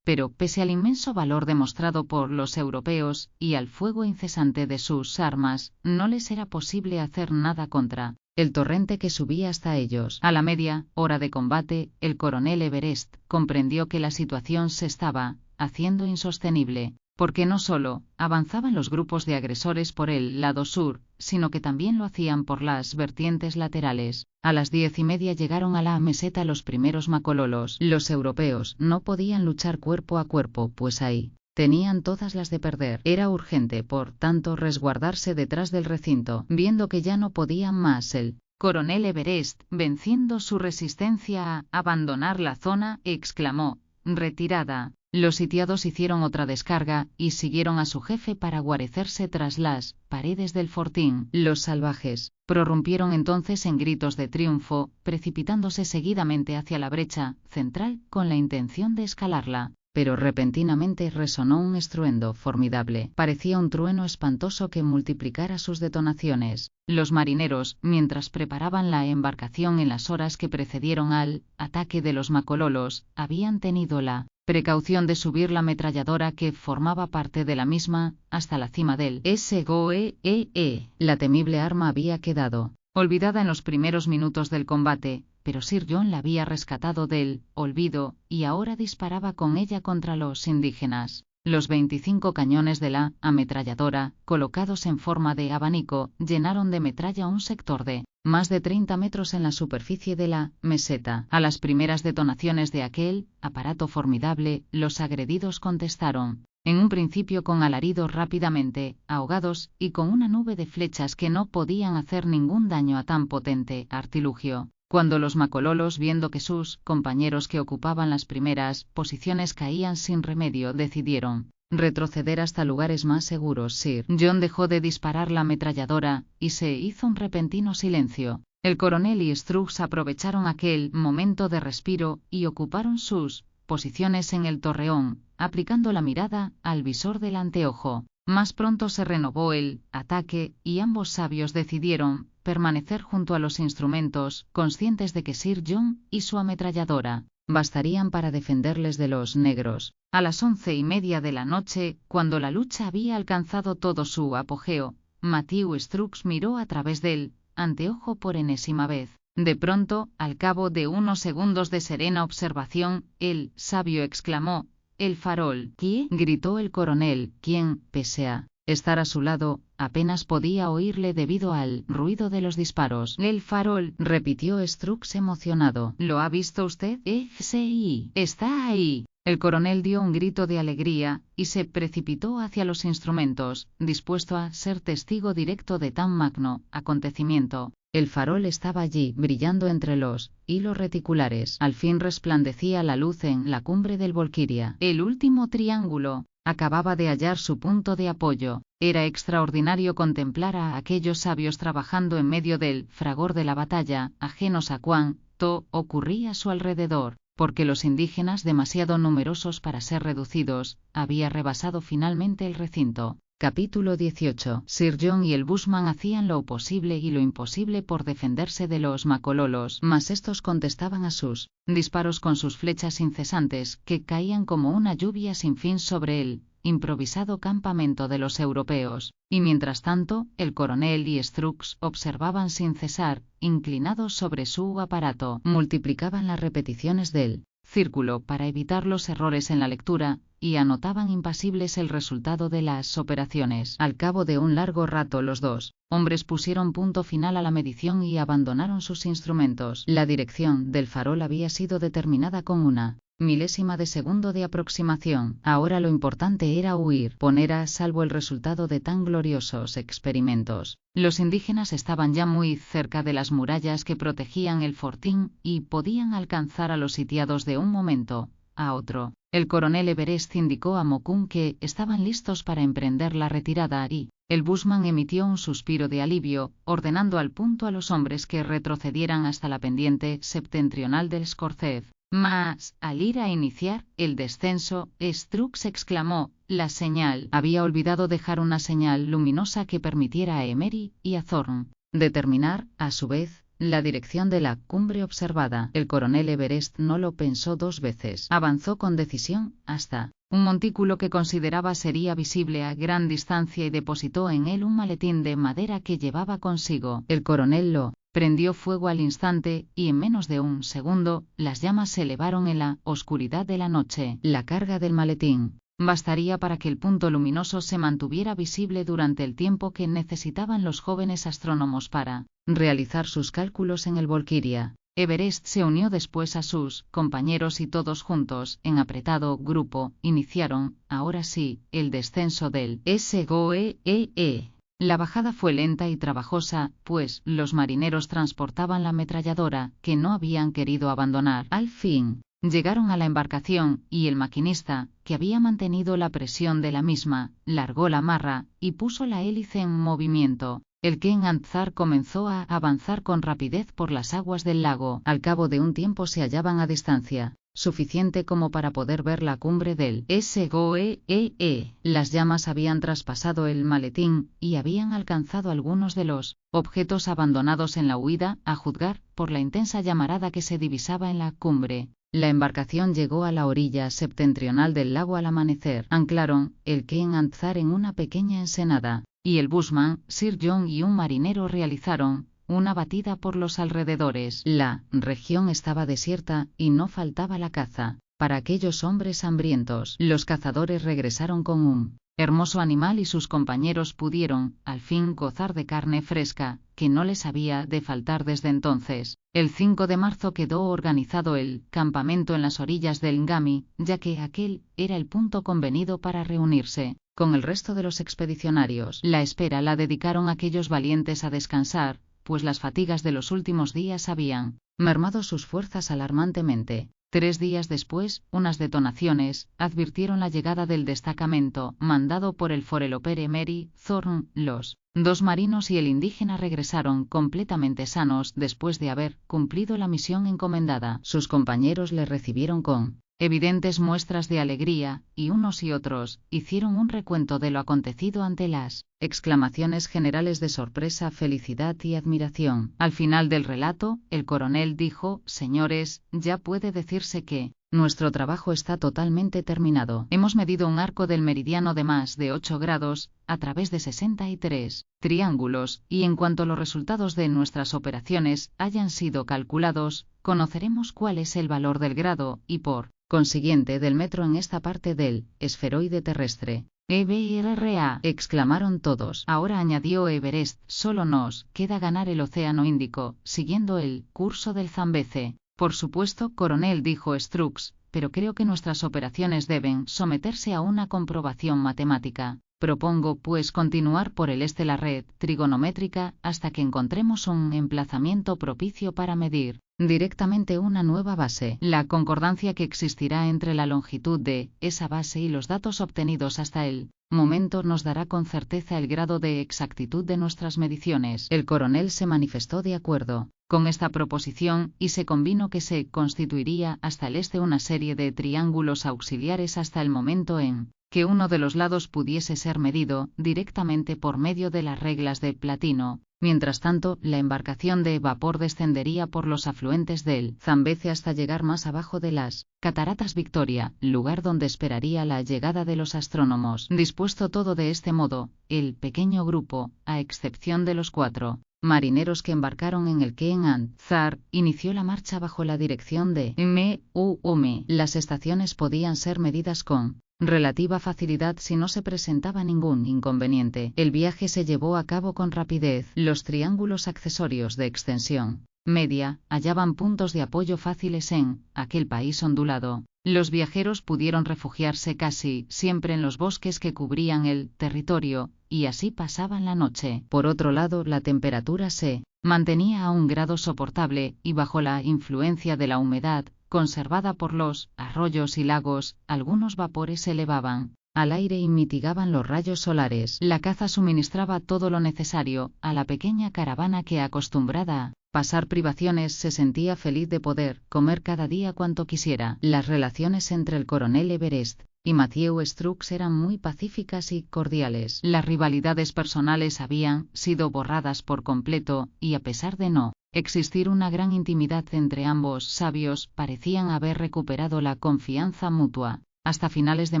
Pero, pese al inmenso valor demostrado por los europeos, y al fuego incesante de sus armas, no les era posible hacer nada contra el torrente que subía hasta ellos. A la media hora de combate, el coronel Everest comprendió que la situación se estaba haciendo insostenible, porque no solo avanzaban los grupos de agresores por el lado sur, sino que también lo hacían por las vertientes laterales. A las 10:30 llegaron a la meseta los primeros Makololos. Los europeos no podían luchar cuerpo a cuerpo, pues ahí tenían todas las de perder. Era urgente, por tanto, resguardarse detrás del recinto. Viendo que ya no podían más, el coronel Everest, venciendo su resistencia a abandonar la zona, exclamó: «Retirada». Los sitiados hicieron otra descarga, y siguieron a su jefe para guarecerse tras las paredes del fortín. Los salvajes prorrumpieron entonces en gritos de triunfo, precipitándose seguidamente hacia la brecha central con la intención de escalarla. Pero repentinamente resonó un estruendo formidable. Parecía un trueno espantoso que multiplicara sus detonaciones. Los marineros, mientras preparaban la embarcación en las horas que precedieron al ataque de los Makololos, habían tenido la precaución de subir la ametralladora que formaba parte de la misma hasta la cima del Sgoee. La temible arma había quedado olvidada en los primeros minutos del combate, pero Sir John la había rescatado del olvido y ahora disparaba con ella contra los indígenas. Los 25 cañones de la ametralladora, colocados en forma de abanico, llenaron de metralla un sector de más de 30 metros en la superficie de la meseta. A las primeras detonaciones de aquel aparato formidable, los agredidos contestaron, en un principio con alaridos rápidamente ahogados y con una nube de flechas que no podían hacer ningún daño a tan potente artilugio. Cuando los macololos, viendo que sus compañeros que ocupaban las primeras posiciones caían sin remedio, decidieron retroceder hasta lugares más seguros. Sir John dejó de disparar la ametralladora y se hizo un repentino silencio. El coronel y Strux aprovecharon aquel momento de respiro y ocuparon sus posiciones en el torreón, aplicando la mirada al visor del anteojo. Más pronto se renovó el ataque y ambos sabios decidieron permanecer junto a los instrumentos, conscientes de que Sir John y su ametralladora bastarían para defenderles de los negros. A las 11:30 de la noche, cuando la lucha había alcanzado todo su apogeo, Matthew Strux miró a través del anteojo por enésima vez. De pronto, al cabo de unos segundos de serena observación, el sabio exclamó: «¡El farol!». «¿Qué?», gritó el coronel, quien, pese a estar a su lado, apenas podía oírle debido al ruido de los disparos. «El farol», repitió Strux emocionado. «¿Lo ha visto usted?» «Sí, está ahí». El coronel dio un grito de alegría y se precipitó hacia los instrumentos, dispuesto a ser testigo directo de tan magno acontecimiento. El farol estaba allí, brillando entre los hilos reticulares. Al fin resplandecía la luz en la cumbre del Volquiria. El último triángulo acababa de hallar su punto de apoyo. Era extraordinario contemplar a aquellos sabios trabajando en medio del fragor de la batalla, ajenos a cuanto ocurría a su alrededor, porque los indígenas, demasiado numerosos para ser reducidos, había rebasado finalmente el recinto. Capítulo 18. Sir John y el bushman hacían lo posible y lo imposible por defenderse de los macololos, mas estos contestaban a sus disparos con sus flechas incesantes, que caían como una lluvia sin fin sobre el improvisado campamento de los europeos, y mientras tanto, el coronel y Strux observaban sin cesar, inclinados sobre su aparato. Multiplicaban las repeticiones del círculo para evitar los errores en la lectura, y anotaban impasibles el resultado de las operaciones. Al cabo de un largo rato los dos hombres pusieron punto final a la medición y abandonaron sus instrumentos. La dirección del farol había sido determinada con una milésima de segundo de aproximación. Ahora lo importante era huir, poner a salvo el resultado de tan gloriosos experimentos. Los indígenas estaban ya muy cerca de las murallas que protegían el fortín y podían alcanzar a los sitiados de un momento a otro. El coronel Everest indicó a Mokoum que estaban listos para emprender la retirada y el bushman emitió un suspiro de alivio, ordenando al punto a los hombres que retrocedieran hasta la pendiente septentrional del Scorzef. Mas, al ir a iniciar el descenso, Strux exclamó: «La señal». Había olvidado dejar una señal luminosa que permitiera a Emery y a Thorne determinar, a su vez, la dirección de la cumbre observada. El coronel Everest no lo pensó dos veces. Avanzó con decisión hasta un montículo que consideraba sería visible a gran distancia y depositó en él un maletín de madera que llevaba consigo. El coronel lo prendió fuego al instante, y en menos de un segundo, las llamas se elevaron en la oscuridad de la noche. La carga del maletín bastaría para que el punto luminoso se mantuviera visible durante el tiempo que necesitaban los jóvenes astrónomos para realizar sus cálculos en el Volquiria. Everest se unió después a sus compañeros y todos juntos, en apretado grupo, iniciaron, ahora sí, el descenso del SOEE. La bajada fue lenta y trabajosa, pues los marineros transportaban la ametralladora, que no habían querido abandonar. Al fin llegaron a la embarcación, y el maquinista, que había mantenido la presión de la misma, largó la amarra y puso la hélice en movimiento. El Ken Antzar comenzó a avanzar con rapidez por las aguas del lago. Al cabo de un tiempo se hallaban a distancia suficiente como para poder ver la cumbre del SOEE. Las llamas habían traspasado el maletín y habían alcanzado algunos de los objetos abandonados en la huida, a juzgar por la intensa llamarada que se divisaba en la cumbre. La embarcación llegó a la orilla septentrional del lago al amanecer. Anclaron el Ken Antzar en una pequeña ensenada, y el bushman, Sir John y un marinero realizaron una batida por los alrededores. La región estaba desierta y no faltaba la caza. Para aquellos hombres hambrientos, los cazadores regresaron con un hermoso animal y sus compañeros pudieron, al fin, gozar de carne fresca, que no les había de faltar desde entonces. El 5 de marzo quedó organizado el campamento en las orillas del Ngami, ya que aquel era el punto convenido para reunirse con el resto de los expedicionarios. La espera la dedicaron aquellos valientes a descansar, pues las fatigas de los últimos días habían mermado sus fuerzas alarmantemente. 3 días después, unas detonaciones advirtieron la llegada del destacamento, mandado por el forelopere Mary Thorne. Los 2 marinos y el indígena regresaron completamente sanos después de haber cumplido la misión encomendada. Sus compañeros le recibieron con evidentes muestras de alegría, y unos y otros hicieron un recuento de lo acontecido ante las exclamaciones generales de sorpresa, felicidad y admiración. Al final del relato, el coronel dijo: «Señores, ya puede decirse que nuestro trabajo está totalmente terminado. Hemos medido un arco del meridiano de más de 8 grados, a través de 63 triángulos, y en cuanto los resultados de nuestras operaciones hayan sido calculados, conoceremos cuál es el valor del grado, y por consiguiente del metro en esta parte del esferoide terrestre». «EBRRA», exclamaron todos. «Ahora», añadió Everest, «solo nos queda ganar el Océano Índico, siguiendo el curso del Zambeze». «Por supuesto, coronel», dijo Strux, «pero creo que nuestras operaciones deben someterse a una comprobación matemática. Propongo, pues, continuar por el este la red trigonométrica hasta que encontremos un emplazamiento propicio para medir directamente una nueva base. La concordancia que existirá entre la longitud de esa base y los datos obtenidos hasta el momento nos dará con certeza el grado de exactitud de nuestras mediciones». El coronel se manifestó de acuerdo con esta proposición, y se convino que se constituiría hasta el este una serie de triángulos auxiliares hasta el momento en que uno de los lados pudiese ser medido directamente por medio de las reglas de Platino. Mientras tanto, la embarcación de vapor descendería por los afluentes del Zambeze hasta llegar más abajo de las Cataratas Victoria, lugar donde esperaría la llegada de los astrónomos. Dispuesto todo de este modo, el pequeño grupo, a excepción de los 4 marineros que embarcaron en el Queen-and-Zar, inició la marcha bajo la dirección de M.U.M. Las estaciones podían ser medidas con relativa facilidad si no se presentaba ningún inconveniente. El viaje se llevó a cabo con rapidez. Los triángulos accesorios de extensión media hallaban puntos de apoyo fáciles en aquel país ondulado. Los viajeros pudieron refugiarse casi siempre en los bosques que cubrían el territorio, y así pasaban la noche. Por otro lado, la temperatura se mantenía a un grado soportable, y bajo la influencia de la humedad conservada por los arroyos y lagos, algunos vapores se elevaban al aire y mitigaban los rayos solares. La caza suministraba todo lo necesario a la pequeña caravana que, acostumbrada a pasar privaciones, se sentía feliz de poder comer cada día cuanto quisiera. Las relaciones entre el coronel Everest y Matthew Strux eran muy pacíficas y cordiales. Las rivalidades personales habían sido borradas por completo, y a pesar de no existir una gran intimidad entre ambos sabios, parecían haber recuperado la confianza mutua. Hasta finales de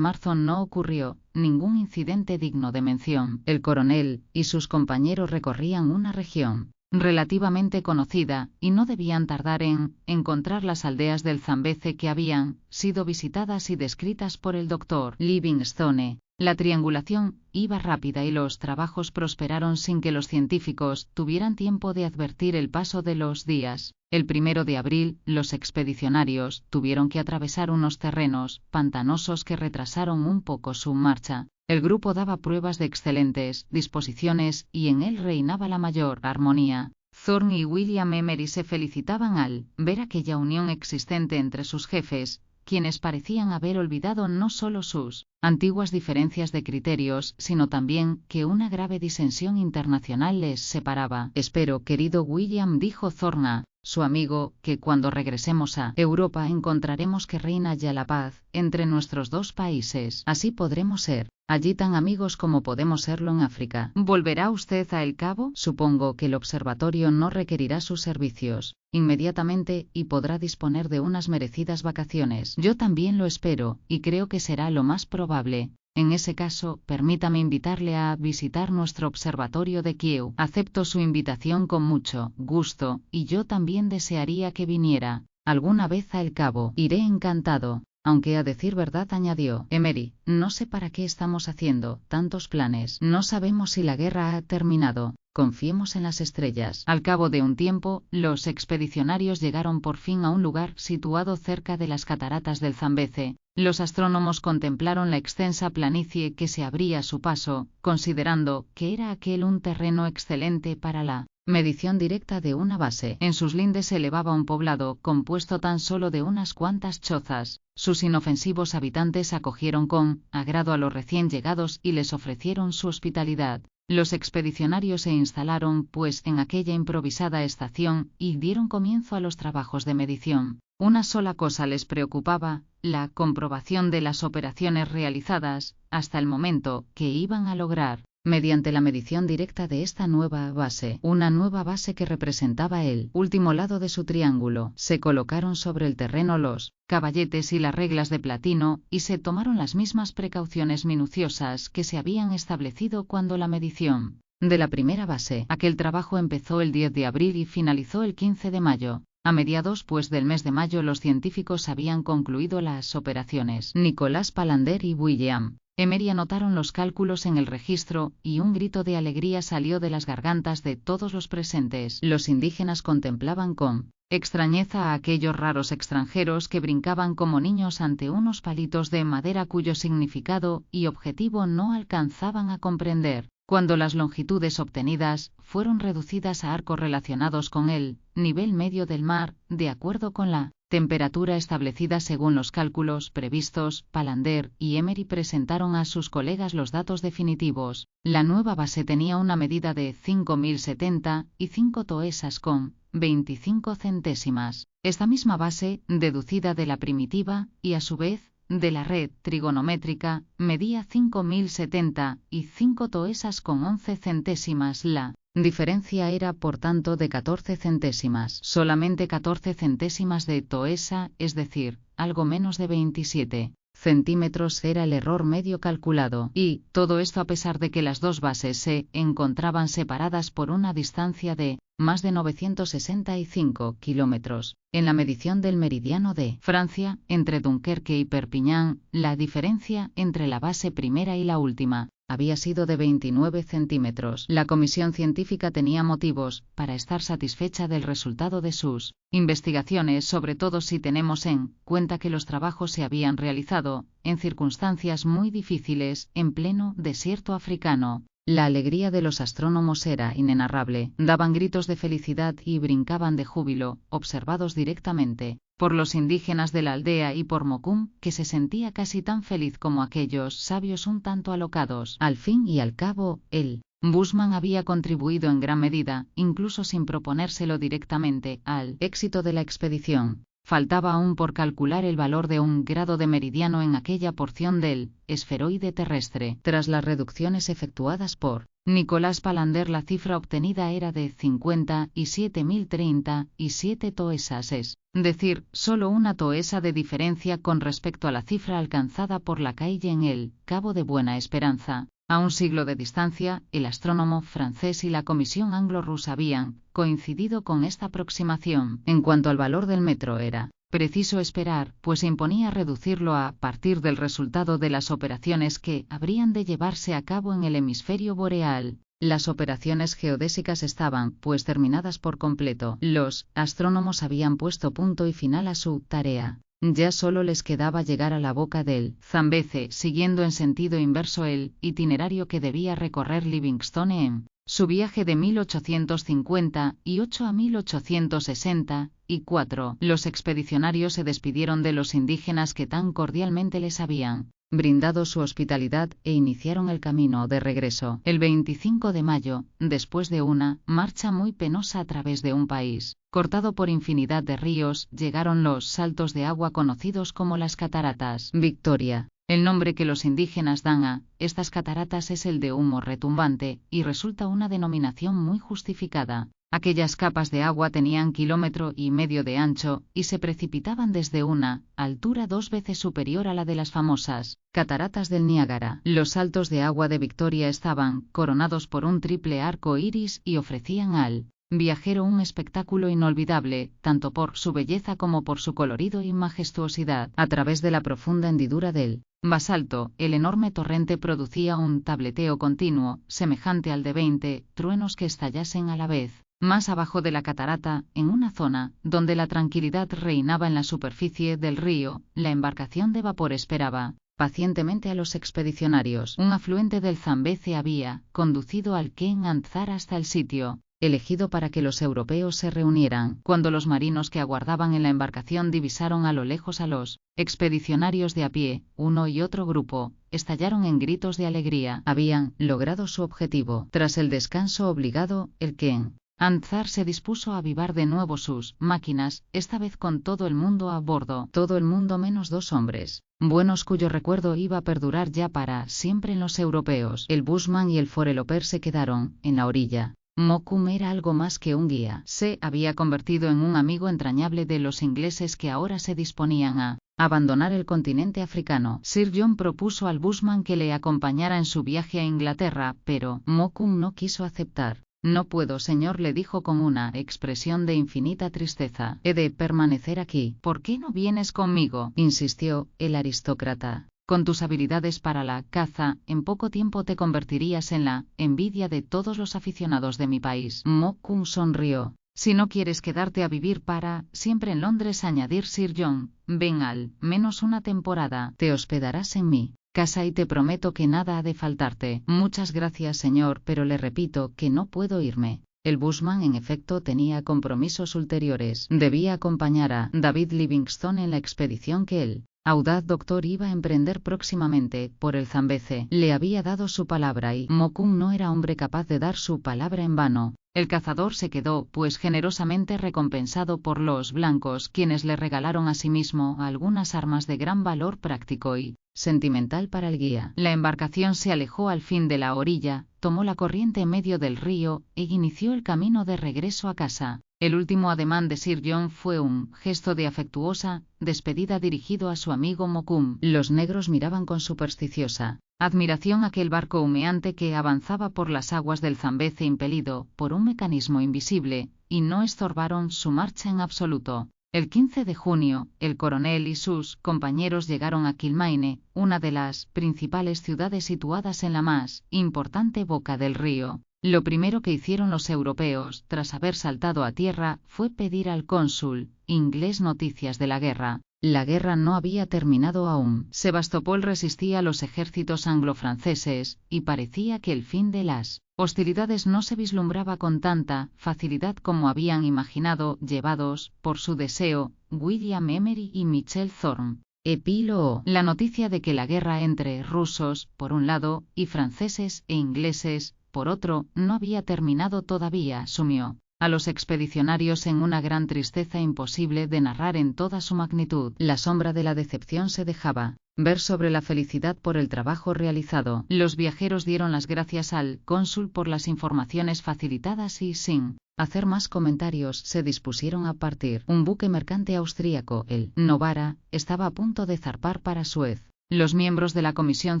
marzo no ocurrió ningún incidente digno de mención. El coronel y sus compañeros recorrían una región relativamente conocida, y no debían tardar en encontrar las aldeas del Zambeze que habían sido visitadas y descritas por el Dr. Livingstone. La triangulación iba rápida y los trabajos prosperaron sin que los científicos tuvieran tiempo de advertir el paso de los días. El 1 de abril, los expedicionarios tuvieron que atravesar unos terrenos pantanosos que retrasaron un poco su marcha. El grupo daba pruebas de excelentes disposiciones, y en él reinaba la mayor armonía. Thorne y William Emery se felicitaban al ver aquella unión existente entre sus jefes, quienes parecían haber olvidado no solo sus antiguas diferencias de criterios, sino también que una grave disensión internacional les separaba. «Espero, querido William», dijo Thorne a su amigo, «que cuando regresemos a Europa encontraremos que reina ya la paz entre nuestros 2 países. Así podremos ser allí tan amigos como podemos serlo en África». «¿Volverá usted a El Cabo?» «Supongo que el observatorio no requerirá sus servicios inmediatamente, y podrá disponer de unas merecidas vacaciones». «Yo también lo espero, y creo que será lo más probable». En ese caso, permítame invitarle a visitar nuestro observatorio de Kew. Acepto su invitación con mucho gusto, y yo también desearía que viniera alguna vez a El Cabo. Iré encantado. Aunque a decir verdad, añadió Emery, no sé para qué estamos haciendo tantos planes. No sabemos si la guerra ha terminado. Confiemos en las estrellas. Al cabo de un tiempo, los expedicionarios llegaron por fin a un lugar situado cerca de las cataratas del Zambeze. Los astrónomos contemplaron la extensa planicie que se abría a su paso, considerando que era aquel un terreno excelente para la medición directa de una base. En sus lindes se elevaba un poblado compuesto tan solo de unas cuantas chozas. Sus inofensivos habitantes acogieron con agrado a los recién llegados y les ofrecieron su hospitalidad. Los expedicionarios se instalaron, pues, en aquella improvisada estación y dieron comienzo a los trabajos de medición. Una sola cosa les preocupaba, la comprobación de las operaciones realizadas, hasta el momento, que iban a lograr, mediante la medición directa de esta nueva base, una nueva base que representaba el último lado de su triángulo. Se colocaron sobre el terreno los caballetes y las reglas de platino, y se tomaron las mismas precauciones minuciosas que se habían establecido cuando la medición de la primera base. Aquel trabajo empezó el 10 de abril y finalizó el 15 de mayo. A mediados pues del mes de mayo los científicos habían concluido las operaciones. Nicolás Palander y William Emery anotaron los cálculos en el registro, y un grito de alegría salió de las gargantas de todos los presentes. Los indígenas contemplaban con extrañeza a aquellos raros extranjeros que brincaban como niños ante unos palitos de madera cuyo significado y objetivo no alcanzaban a comprender. Cuando las longitudes obtenidas fueron reducidas a arcos relacionados con el nivel medio del mar, de acuerdo con la temperatura establecida según los cálculos previstos, Palander y Emery presentaron a sus colegas los datos definitivos. La nueva base tenía una medida de 5.070 y 5 toesas con 25 centésimas. Esta misma base, deducida de la primitiva, y a su vez, de la red trigonométrica, medía 5.070 y 5 toesas con 11 centésimas. La diferencia era por tanto de 14 centésimas. Solamente 14 centésimas de toesa, es decir, algo menos de 27 centímetros era el error medio calculado, y todo esto a pesar de que las dos bases se encontraban separadas por una distancia de más de 965 kilómetros. En la medición del meridiano de Francia, entre Dunkerque y Perpiñán, la diferencia entre la base primera y la última había sido de 29 centímetros. La comisión científica tenía motivos para estar satisfecha del resultado de sus investigaciones, sobre todo si tenemos en cuenta que los trabajos se habían realizado en circunstancias muy difíciles, en pleno desierto africano. La alegría de los astrónomos era inenarrable, daban gritos de felicidad y brincaban de júbilo, observados directamente por los indígenas de la aldea y por Mokoum, que se sentía casi tan feliz como aquellos sabios un tanto alocados. Al fin y al cabo, el Bushman había contribuido en gran medida, incluso sin proponérselo directamente, al éxito de la expedición. Faltaba aún por calcular el valor de un grado de meridiano en aquella porción del esferoide terrestre. Tras las reducciones efectuadas por Nicolás Palander, la cifra obtenida era de 57.037 toesas, es decir, solo una toesa de diferencia con respecto a la cifra alcanzada por Lacaille en el Cabo de Buena Esperanza. A un siglo de distancia, el astrónomo francés y la comisión anglo-rusa habían coincidido con esta aproximación. En cuanto al valor del metro era preciso esperar, pues se imponía reducirlo a partir del resultado de las operaciones que habrían de llevarse a cabo en el hemisferio boreal. Las operaciones geodésicas estaban, pues, terminadas por completo. Los astrónomos habían puesto punto y final a su tarea. Ya solo les quedaba llegar a la boca del Zambeze, siguiendo en sentido inverso el itinerario que debía recorrer Livingstone en su viaje de 1858 a 1864. Los expedicionarios se despidieron de los indígenas que tan cordialmente les habían brindado su hospitalidad e iniciaron el camino de regreso. El 25 de mayo, después de una marcha muy penosa a través de un país cortado por infinidad de ríos, llegaron los saltos de agua conocidos como las cataratas Victoria. El nombre que los indígenas dan a estas cataratas es el de humo retumbante, y resulta una denominación muy justificada. Aquellas capas de agua tenían 1,5 kilómetros de ancho, y se precipitaban desde una altura 2 veces superior a la de las famosas cataratas del Niágara. Los saltos de agua de Victoria estaban coronados por un triple arco iris y ofrecían al viajero un espectáculo inolvidable, tanto por su belleza como por su colorido y majestuosidad. A través de la profunda hendidura del basalto, el enorme torrente producía un tableteo continuo, semejante al de 20 truenos que estallasen a la vez. Más abajo de la catarata, en una zona donde la tranquilidad reinaba en la superficie del río, la embarcación de vapor esperaba pacientemente a los expedicionarios. Un afluente del Zambeze había conducido al Ken Anzar hasta el sitio elegido para que los europeos se reunieran. Cuando los marinos que aguardaban en la embarcación divisaron a lo lejos a los expedicionarios de a pie, uno y otro grupo estallaron en gritos de alegría. Habían logrado su objetivo. Tras el descanso obligado, el Ken Anzar se dispuso a avivar de nuevo sus máquinas, esta vez con todo el mundo a bordo, todo el mundo menos 2 hombres buenos cuyo recuerdo iba a perdurar ya para siempre en los europeos. El bushman y el foreloper se quedaron en la orilla. Mokoum era algo más que un guía. Se había convertido en un amigo entrañable de los ingleses que ahora se disponían a abandonar el continente africano. Sir John propuso al bushman que le acompañara en su viaje a Inglaterra, pero Mokoum no quiso aceptar. No puedo, señor, le dijo con una expresión de infinita tristeza. He de permanecer aquí. ¿Por qué no vienes conmigo?, insistió el aristócrata. Con tus habilidades para la caza, en poco tiempo te convertirías en la envidia de todos los aficionados de mi país. Mokoum sonrió. Si no quieres quedarte a vivir para siempre en Londres, añadir Sir John, ven al menos una temporada. Te hospedarás en mi casa y te prometo que nada ha de faltarte. Muchas gracias, señor, pero le repito que no puedo irme. El bushman en efecto tenía compromisos ulteriores. Debía acompañar a David Livingstone en la expedición que él audaz doctor iba a emprender próximamente por el Zambeze. Le había dado su palabra y Mokoum no era hombre capaz de dar su palabra en vano. El cazador se quedó, pues, generosamente recompensado por los blancos, quienes le regalaron asimismo algunas armas de gran valor práctico y sentimental para el guía. La embarcación se alejó al fin de la orilla, tomó la corriente en medio del río e inició el camino de regreso a casa. El último ademán de Sir John fue un gesto de afectuosa despedida dirigido a su amigo Mokoum. Los negros miraban con supersticiosa admiración aquel barco humeante que avanzaba por las aguas del Zambeze impelido por un mecanismo invisible, y no estorbaron su marcha en absoluto. El 15 de junio, el coronel y sus compañeros llegaron a Kilmaine, una de las principales ciudades situadas en la más importante boca del río. Lo primero que hicieron los europeos, tras haber saltado a tierra, fue pedir al cónsul inglés noticias de la guerra. La guerra no había terminado aún. Sebastopol resistía a los ejércitos anglo-franceses, y parecía que el fin de las hostilidades no se vislumbraba con tanta facilidad como habían imaginado, llevados por su deseo, William Emery y Michel Thorne. Epílogo. La noticia de que la guerra entre rusos, por un lado, y franceses e ingleses, por otro, no había terminado todavía, sumió a los expedicionarios en una gran tristeza imposible de narrar en toda su magnitud. La sombra de la decepción se dejaba ver sobre la felicidad por el trabajo realizado. Los viajeros dieron las gracias al cónsul por las informaciones facilitadas y, sin hacer más comentarios, se dispusieron a partir. Un buque mercante austríaco, el Novara, estaba a punto de zarpar para Suez. Los miembros de la Comisión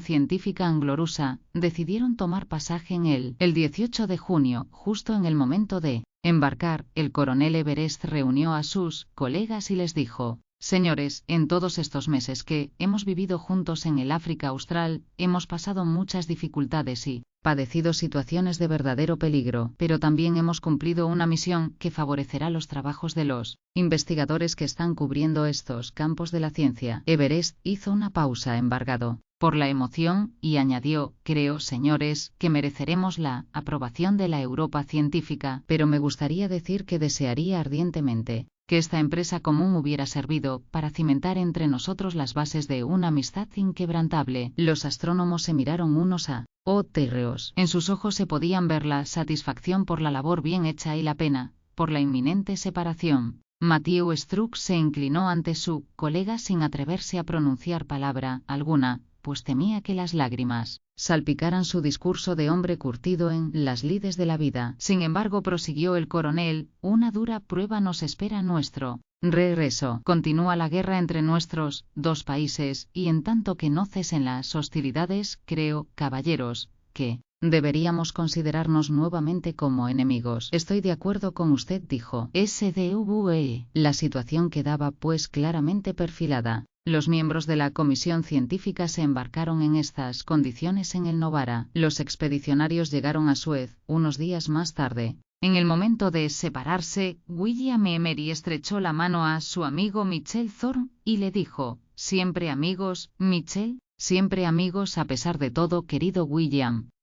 Científica Anglo-Rusa decidieron tomar pasaje en él. El 18 de junio, justo en el momento de embarcar, el coronel Everest reunió a sus colegas y les dijo: señores, en todos estos meses que hemos vivido juntos en el África Austral, hemos pasado muchas dificultades y padecido situaciones de verdadero peligro, pero también hemos cumplido una misión que favorecerá los trabajos de los investigadores que están cubriendo estos campos de la ciencia. Everest hizo una pausa embargado por la emoción y añadió: creo, señores, que mereceremos la aprobación de la Europa científica, pero me gustaría decir que desearía ardientemente que esta empresa común hubiera servido para cimentar entre nosotros las bases de una amistad inquebrantable. Los astrónomos se miraron unos a otros. En sus ojos se podían ver la satisfacción por la labor bien hecha y la pena por la inminente separación. Matthew Strux se inclinó ante su colega sin atreverse a pronunciar palabra alguna, pues temía que las lágrimas salpicaran su discurso de hombre curtido en las lides de la vida. Sin embargo, prosiguió el coronel, una dura prueba nos espera a nuestro regreso. Continúa la guerra entre nuestros dos países, y en tanto que no cesen las hostilidades, creo, caballeros, que deberíamos considerarnos nuevamente como enemigos. Estoy de acuerdo con usted, dijo SDVE. La situación quedaba pues claramente perfilada. Los miembros de la comisión científica se embarcaron en estas condiciones en el Novara. Los expedicionarios llegaron a Suez unos días más tarde. En el momento de separarse, William Emery estrechó la mano a su amigo Michel Thorne y le dijo: «Siempre amigos, Michel, siempre amigos a pesar de todo, querido William».